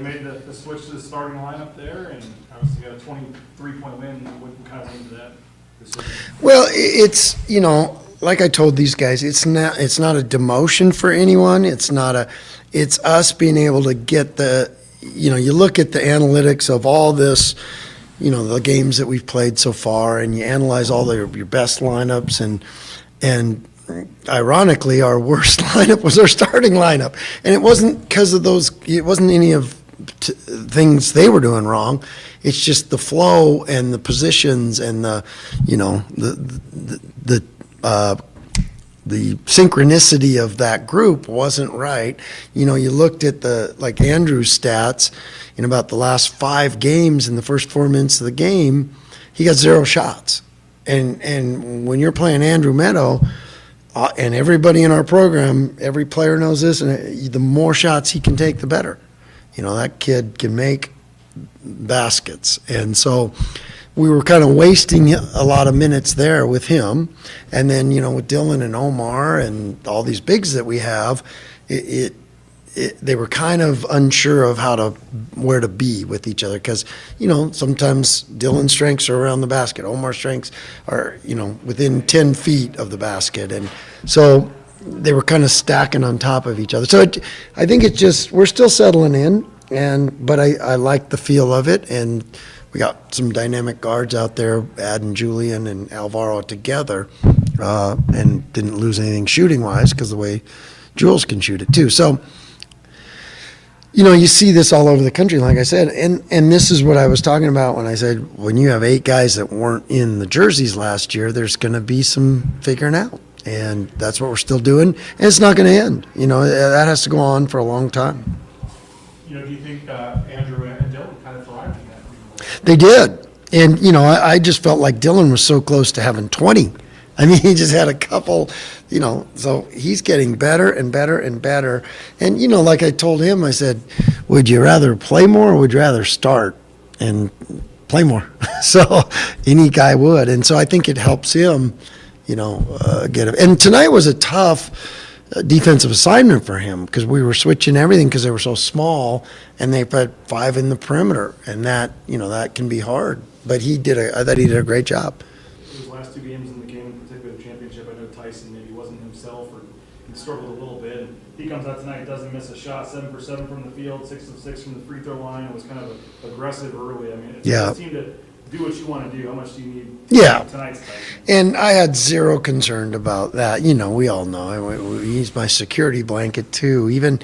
Made the switch to the starting lineup there, and obviously got a 23-point win. What kind of went into that decision? Well, it's, like I told these guys, it's not a demotion for anyone. It's us being able to get you look at the analytics of all this, the games that we've played so far, and you analyze all your best lineups, and ironically, our worst lineup was our starting lineup, and it wasn't because of those. It wasn't any of things they were doing wrong. It's just the flow and the positions and the synchronicity of that group wasn't right. You looked at like Andrew's stats in about the last 5 games. In the first 4 minutes of the game, he got 0 shots. And when you're playing Andrew Meadow, and everybody in our program, every player knows this, and the more shots he can take, the better. That kid can make baskets. And so we were kind of wasting a lot of minutes there with him. And then, with Dylan and Omar and all these bigs that we have, they were kind of unsure of where to be with each other, because sometimes Dylan's strengths are around the basket, Omar's strengths are within 10 feet of the basket, and so they were kind of stacking on top of each other. So I think it's just, we're still settling in, but I like the feel of it, and we got some dynamic guards out there, adding Julian and Alvaro together, and didn't lose anything shooting wise, because the way Jules can shoot it too. So you see this all over the country, like I said, and this is what I was talking about when I said, when you have 8 guys that weren't in the jerseys last year, there's going to be some figuring out, and that's what we're still doing, and it's not going to end. That has to go on for a long time. Do you think Andrew and Dylan kind of thrived in that? They did, and I just felt like Dylan was so close to having 20. I mean, he just had a couple, so he's getting better and better and better. And, like I told him, I said, would you rather play more or would you rather start and play more? So any guy would. And so I think it helps him, get it. And tonight was a tough defensive assignment for him, because we were switching everything because they were so small, and they put 5 in the perimeter. And that, that can be hard. But I thought he did a great job. His last 2 games in the game, in particular the championship, I know Tyson maybe wasn't himself, or he struggled a little bit. And he comes out tonight, doesn't miss a shot, 7 for 7 from the field, 6 of 6 from the free throw line. It was kind of aggressive early. I mean, it's a team to do what you want to do. How much do you need tonight's Tyson? And I had zero concern about that. We all know he's my security blanket too. Even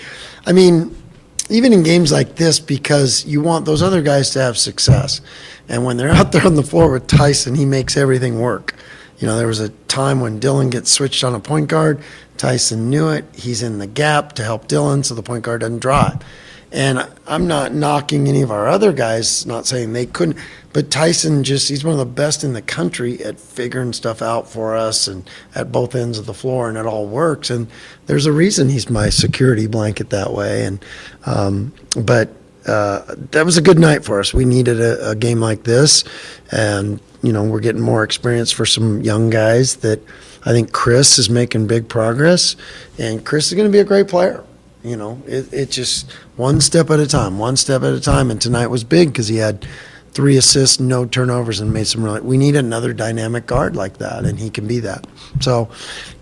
in games like this, because you want those other guys to have success. And when they're out there on the floor with Tyson, he makes everything work. There was a time when Dylan gets switched on a point guard. Tyson knew it. He's in the gap to help Dylan so the point guard doesn't drive. And I'm not knocking any of our other guys, not saying they couldn't, but Tyson he's one of the best in the country at figuring stuff out for us and at both ends of the floor, and it all works. And there's a reason he's my security blanket that way. And but that was a good night for us. We needed a game like this, and we're getting more experience for some young guys that I think Chris is making big progress, and Chris is going to be a great player. It just one step at a time, And tonight was big because he had 3 assists, no turnovers, and made some we need another dynamic guard like that, and he can be that. So,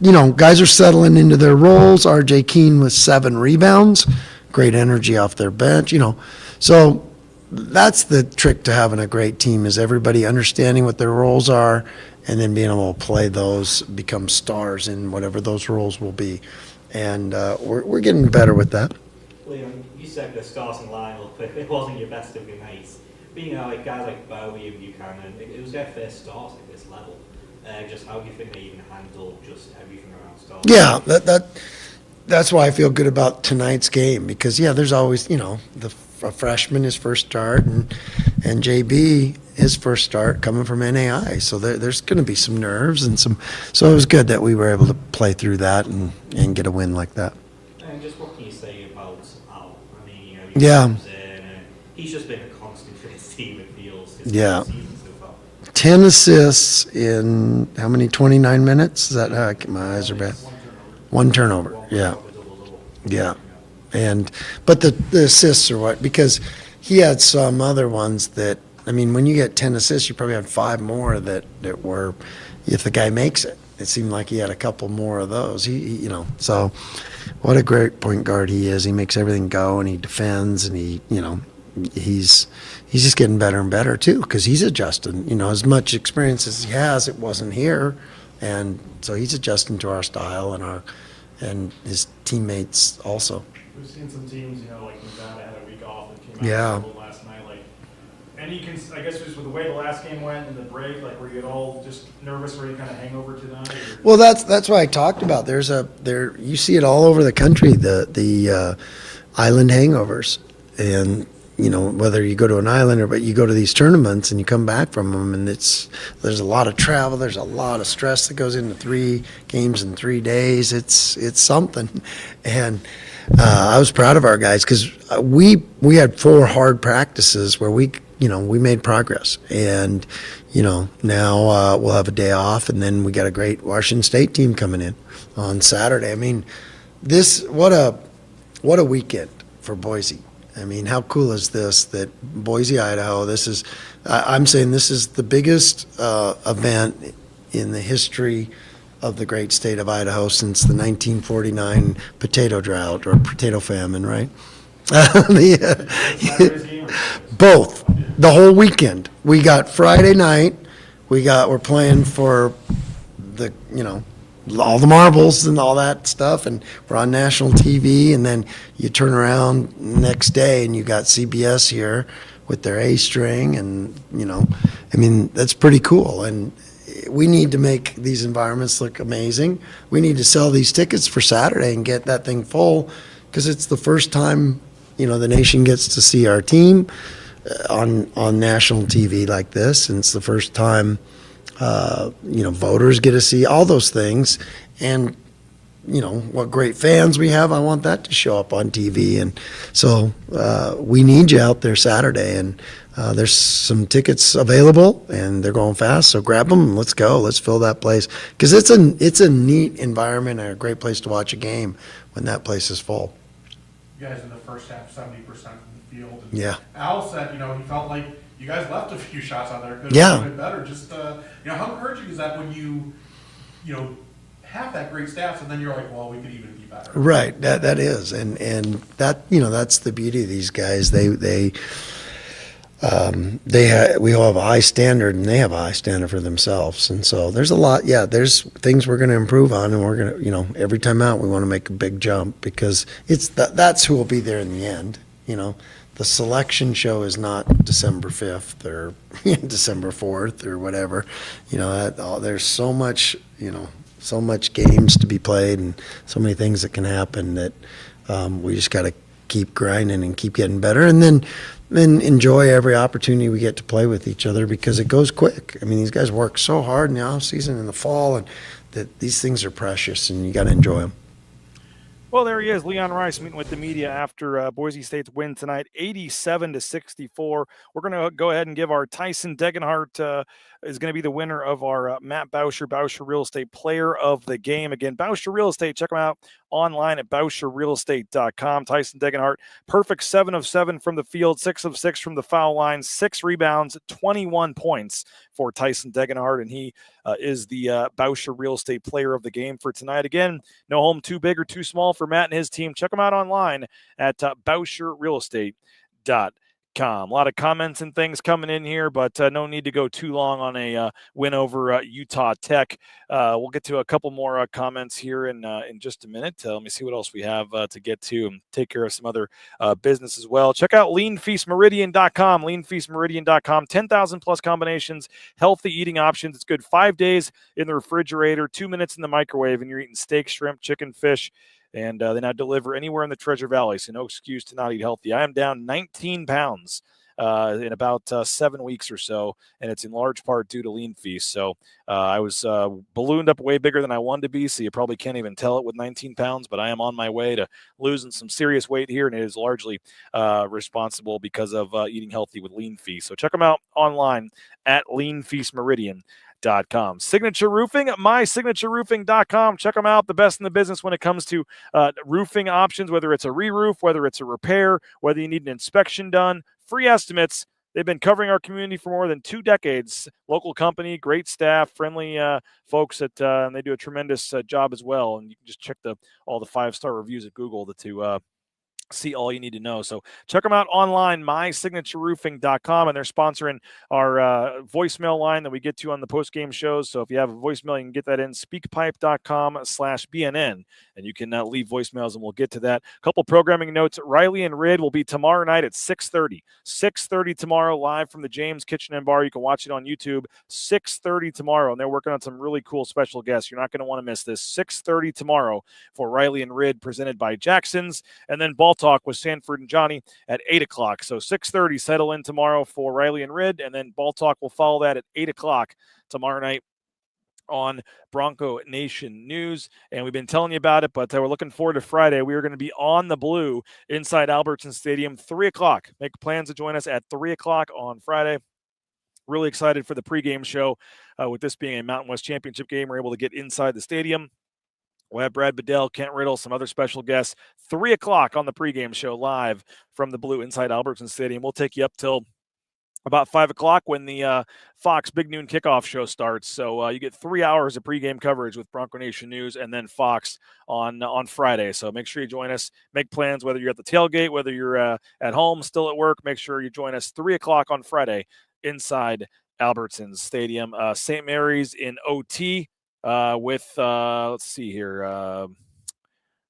guys are settling into their roles. RJ Keene with 7 rebounds, great energy off their bench, So that's the trick to having a great team, is everybody understanding what their roles are and then being able to play those, become stars in whatever those roles will be. And we're getting better with that. Liam, you said the starting lineup, it wasn't your best of your mates. But like guys like Bowie and Buchanan, it was their first start at this level. Just how do you think they even handle just everything around stars? Yeah, that's why I feel good about tonight's game, because there's always a freshman, his first start, and JB, his first start coming from NAI, so there's going to be some nerves and some. So it was good that we were able to play through that and get a win like that. And just what can you say about Al? I mean, he comes in and he's just been a constant for this team. It feels. Yeah. Season so far. 10 assists in how many? 29 minutes? Is that my eyes are bad? One turnover. Yeah. Yeah. But the assists are what? Because he had some other ones that, when you get 10 assists, you probably had 5 more that were, if the guy makes it. It seemed like he had a couple more of those. He so what a great point guard he is. He makes everything go, and he defends, and he's just getting better and better too, because he's adjusting. As much experience as he has, it wasn't here, and so he's adjusting to our style and his teammates also. We've seen some teams, like Nevada had a week off and came out a little last night. I guess just with the way the last game went and the break, were you at all just nervous or any kind of hangover tonight? Or? Well, that's what I talked about. You see it all over the country, the island hangovers, and whether you go to an island but you go to these tournaments and you come back from them, and there's a lot of travel, there's a lot of stress that goes into 3 games in 3 days. It's something, and I was proud of our guys, because we had 4 hard practices where we made progress, and now we'll have a day off, and then we got a great Washington State team coming in on Saturday. What a weekend for Boise. How cool is this, that Boise, Idaho, I'm saying this is the biggest event in the history of the great state of Idaho since the 1949 potato drought or potato famine, right? Both. The whole weekend. We got Friday night. We're playing for the, all the marbles and all that stuff, and we're on national TV, and then you turn around next day and you got CBS here with their A string, and that's pretty cool. And we need to make these environments look amazing. We need to sell these tickets for Saturday and get that thing full, because it's the first time the nation gets to see our team on national TV like this, and it's the first time voters get to see all those things, and what great fans we have. I want that to show up on TV, and so we need you out there Saturday, and there's some tickets available, and they're going fast, so grab them and let's go. Let's fill that place, because it's a neat environment and a great place to watch a game when that place is full. You guys in the first half, 70% from the field. And Yeah. Al said, he felt like you guys left a few shots out there. Could Yeah. have been better. Just, how encouraging is that when you have that great stats, and then you're like, well, we could even be better. Right. That is, and that that's the beauty of these guys. We all have a high standard, and they have a high standard for themselves. And so there's a lot. Yeah, there's things we're going to improve on, and we're going to, every time out, we want to make a big jump, because that's who will be there in the end. The selection show is not December 5th or December 4th or whatever. There's so much, so much games to be played, and so many things that can happen, that we just got to keep grinding and keep getting better, and then enjoy every opportunity we get to play with each other, because it goes quick. These guys work so hard in the off season, in the fall, and that these things are precious, and you got to enjoy them. Well, there he is, Leon Rice, meeting with the media after Boise State's win tonight, 87-64. We're going to go ahead and give our Tyson Degenhart is going to be the winner of our Matt Bauscher Real Estate Player of the Game. Again, Bauscher Real Estate, check them out online at BoucherRealEstate.com. Tyson Degenhart, perfect 7 of 7 from the field, 6 of 6 from the foul line, 6 rebounds, 21 points for Tyson Degenhart, and he is the Boucher Real Estate Player of the Game for tonight. Again, no home too big or too small for Matt and his team. Check them out online at BoucherRealEstate.com. A lot of comments and things coming in here, but no need to go too long on a win over Utah Tech. We'll get to a couple more comments here in just a minute. Let me see what else we have to get to and take care of some other business as well. Check out leanfeastmeridian.com, leanfeastmeridian.com. 10,000 plus combinations, healthy eating options. It's good 5 days in the refrigerator, 2 minutes in the microwave, and you're eating steak, shrimp, chicken, fish. And they now deliver anywhere in the Treasure Valley, so no excuse to not eat healthy. I am down 19 pounds in about 7 weeks or so, and it's in large part due to Lean Feast. So I was ballooned up way bigger than I wanted to be, so you probably can't even tell it with 19 pounds, but I am on my way to losing some serious weight here, and it is largely responsible because of eating healthy with Lean Feast. So check them out online at leanfeastmeridian.com. Signature Roofing, mysignatureroofing.com. Check them out. The best in the business when it comes to roofing options, whether it's a re-roof, whether it's a repair, whether you need an inspection done, free estimates. They've been covering our community for more than 2 decades. Local company, great staff, friendly folks and they do a tremendous job as well. And you can just check all the 5-star reviews at Google to see all you need to know. So check them out online, mysignatureroofing.com, and they're sponsoring our voicemail line that we get to on the post-game shows. So if you have a voicemail, you can get that in speakpipe.com/BNN, and you can leave voicemails, and we'll get to that. A couple programming notes. Riley and Rid will be tomorrow night at 6:30. 6:30 tomorrow, live from the James Kitchen and Bar. You can watch it on YouTube. 6:30 tomorrow, and they're working on some really cool special guests. You're not going to want to miss this. 6:30 tomorrow for Riley and Rid, presented by Jackson's, and then Ball Talk with Sanford and Johnny at 8 o'clock. So 6:30, settle in tomorrow for Riley and Rid, and then Ball Talk will follow that at 8 o'clock tomorrow night on Bronco Nation News. And we've been telling you about it, but we're looking forward to Friday. We are going to be on the blue inside Albertson Stadium, 3 o'clock. Make plans to join us at 3 o'clock on Friday. Really excited for the pregame show. With this being a Mountain West Championship game, we're able to get inside the stadium. We'll have Brad Bedell, Kent Riddle, some other special guests. 3 o'clock on the pregame show live from the blue inside Albertson Stadium. We'll take you up till about 5 o'clock when the Fox Big Noon Kickoff show starts. So you get 3 hours of pregame coverage with Bronco Nation News and then Fox on Friday. So make sure you join us. Make plans, whether you're at the tailgate, whether you're at home, still at work. Make sure you join us 3 o'clock on Friday inside Albertson Stadium. St. Mary's in OT. Let's see here,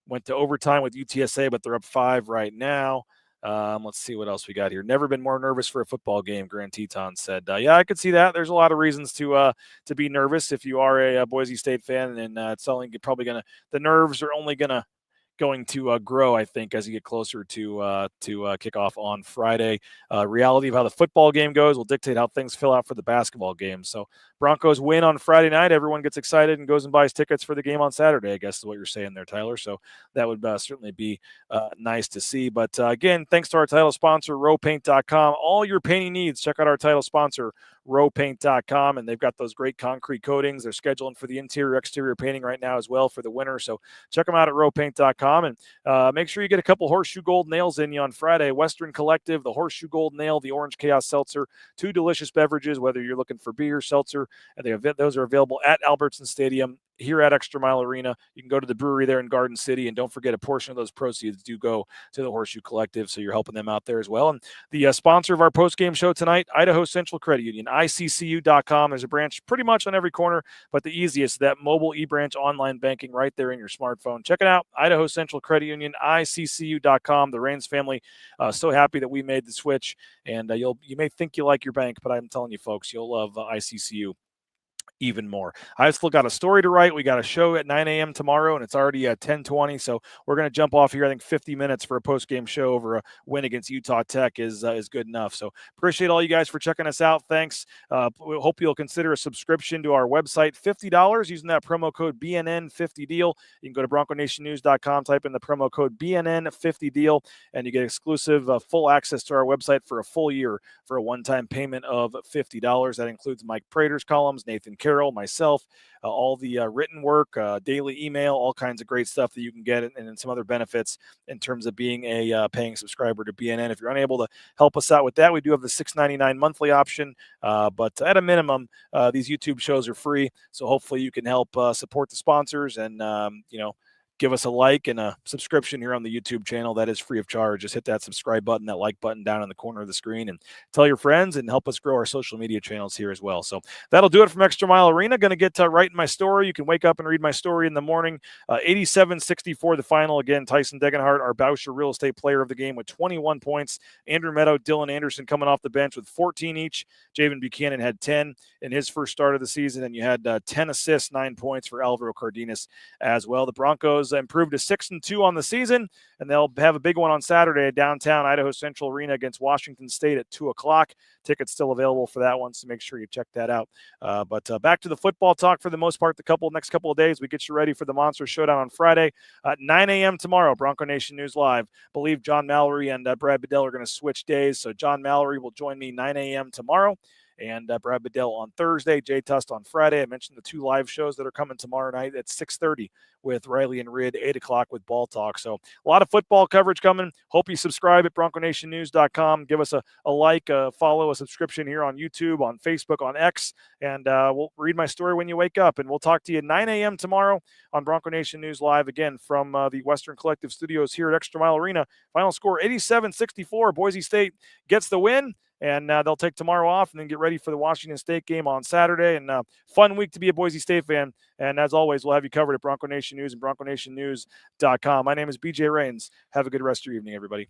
went to overtime with UTSA, but they're up 5 right now. Let's see what else we got here. Never been more nervous for a football game, Grant Teton said. Yeah, I could see that. There's a lot of reasons to be nervous if you are a Boise State fan, and it's only probably the nerves are only going to grow, I think, as you get closer to kickoff on Friday. Reality of how the football game goes will dictate how things fill out for the basketball game. So Broncos win on Friday night. Everyone gets excited and goes and buys tickets for the game on Saturday, I guess is what you're saying there, Tyler. So that would certainly be nice to see. But again, thanks to our title sponsor, rowpaint.com. All your painting needs, check out our title sponsor, rowpaint.com, and they've got those great concrete coatings. They're scheduling for the interior, exterior painting right now as well for the winter. So check them out at rowpaint.com, and make sure you get a couple Horseshoe Gold nails in you on Friday. Western Collective, the Horseshoe Gold nail, the Orange Chaos Seltzer, 2 delicious beverages, whether you're looking for beer, seltzer, and those are available at Albertson Stadium here at ExtraMile Arena. You can go to the brewery there in Garden City, and don't forget a portion of those proceeds do go to the Horseshoe Collective, so you're helping them out there as well. And the sponsor of our post-game show tonight, Idaho Central Credit Union, ICCU.com. There's a branch pretty much on every corner, but the easiest, that mobile e-branch online banking right there in your smartphone. Check it out, Idaho Central Credit Union, ICCU.com. The Raines family, so happy that we made the switch, and you may think you like your bank, but I'm telling you folks, you'll love ICCU even more. I've still got a story to write. We got a show at 9 a.m. tomorrow, and it's already at 10:20. So we're going to jump off here. I think 50 minutes for a post-game show over a win against Utah Tech is good enough. So appreciate all you guys for checking us out. Thanks. We hope you'll consider a subscription to our website. $50 using that promo code BNN50deal. You can go to BroncoNationNews.com, type in the promo code BNN50deal, and you get exclusive full access to our website for a full year for a one-time payment of $50. That includes Mike Prater's columns, Nathan Carroll, myself, all the written work, daily email, all kinds of great stuff that you can get, and some other benefits in terms of being a paying subscriber to BNN. If you're unable to help us out with that, we do have the $6.99 monthly option, but at a minimum, these YouTube shows are free, so hopefully you can help support the sponsors and give us a like and a subscription here on the YouTube channel. That is free of charge. Just hit that subscribe button, that like button down in the corner of the screen, and tell your friends and help us grow our social media channels here as well. So that'll do it from ExtraMile Arena. Going to get to writing my story. You can wake up and read my story in the morning. 87-64 the final. Again, Tyson Degenhardt, our Bousher Real Estate Player of the Game with 21 points. Andrew Meadow, Dylan Anderson coming off the bench with 14 each. Javen Buchanan had 10 in his first start of the season, and you had 10 assists, 9 points for Alvaro Cardenas as well. The Broncos improved to 6-2 on the season, and they'll have a big one on Saturday at downtown Idaho Central Arena against Washington State at 2:00. Tickets still available for that one, so make sure you check that out. But back to the football talk for the most part. Next couple of days, we get you ready for the Monster Showdown on Friday at 9 a.m. tomorrow. Bronco Nation News Live. Believe John Mallory and Brad Bedell are going to switch days, so John Mallory will join me 9 a.m. tomorrow. And Brad Bedell on Thursday, Jay Tust on Friday. I mentioned the 2 live shows that are coming tomorrow night at 6:30 with Riley and Rid, 8 o'clock with Ball Talk. So a lot of football coverage coming. Hope you subscribe at BroncoNationNews.com. Give us a like, follow, a subscription here on YouTube, on Facebook, on X, and we'll read my story when you wake up. And we'll talk to you at 9 a.m. tomorrow on Bronco Nation News Live, again from the Western Collective Studios here at ExtraMile Arena. Final score 87-64. Boise State gets the win. And they'll take tomorrow off and then get ready for the Washington State game on Saturday. And fun week to be a Boise State fan. And as always, we'll have you covered at Bronco Nation News and BroncoNationNews.com. My name is BJ Rains. Have a good rest of your evening, everybody.